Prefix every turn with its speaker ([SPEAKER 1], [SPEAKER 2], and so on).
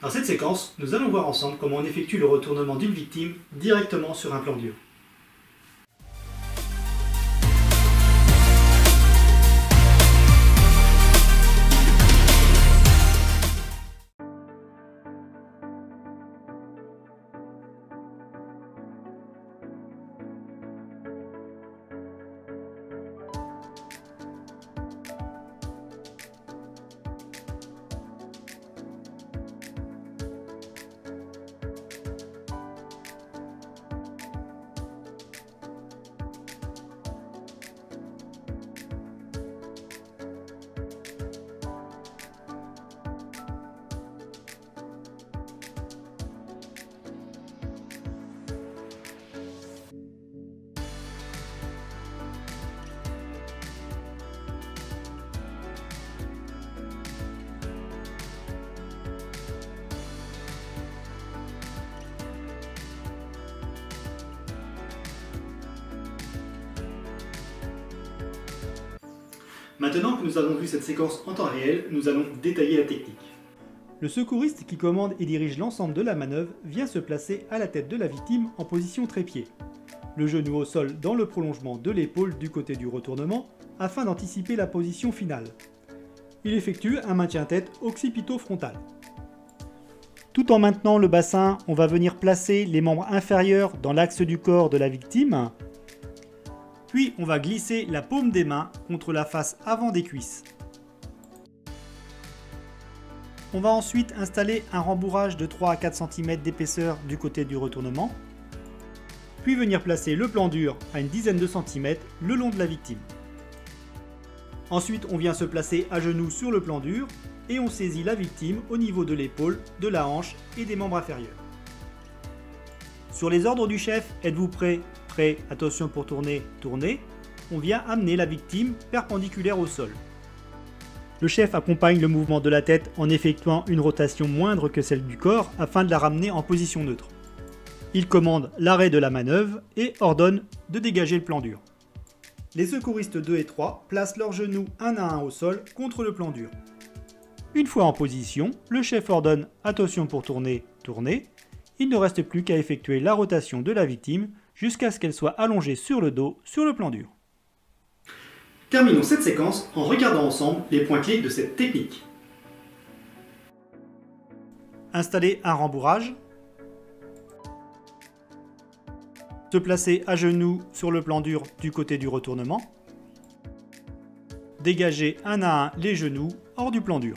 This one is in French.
[SPEAKER 1] Dans cette séquence, nous allons voir ensemble comment on effectue le retournement d'une victime directement sur un plan dur. Maintenant que nous avons vu cette séquence en temps réel, nous allons détailler la technique. Le secouriste qui commande et dirige l'ensemble de la manœuvre vient se placer à la tête de la victime en position trépied. Le genou au sol dans le prolongement de l'épaule du côté du retournement afin d'anticiper la position finale. Il effectue un maintien-tête occipito-frontal. Tout en maintenant le bassin, on va venir placer les membres inférieurs dans l'axe du corps de la victime. Puis on va glisser la paume des mains contre la face avant des cuisses. On va ensuite installer un rembourrage de 3 à 4 cm d'épaisseur du côté du retournement. Puis venir placer le plan dur à une dizaine de centimètres le long de la victime. Ensuite on vient se placer à genoux sur le plan dur et on saisit la victime au niveau de l'épaule, de la hanche et des membres inférieurs. Sur les ordres du chef, êtes-vous prêt ? Prêt, attention pour tourner, tourner. On vient amener la victime perpendiculaire au sol. Le chef accompagne le mouvement de la tête en effectuant une rotation moindre que celle du corps afin de la ramener en position neutre. Il commande l'arrêt de la manœuvre et ordonne de dégager le plan dur. Les secouristes 2 et 3 placent leurs genoux un à un au sol contre le plan dur. Une fois en position, le chef ordonne « Attention pour tourner, tourner ». Il ne reste plus qu'à effectuer la rotation de la victime jusqu'à ce qu'elle soit allongée sur le dos sur le plan dur. Terminons cette séquence en regardant ensemble les points clés de cette technique. Installer un rembourrage. Se placer à genoux sur le plan dur du côté du retournement. Dégager un à un les genoux hors du plan dur.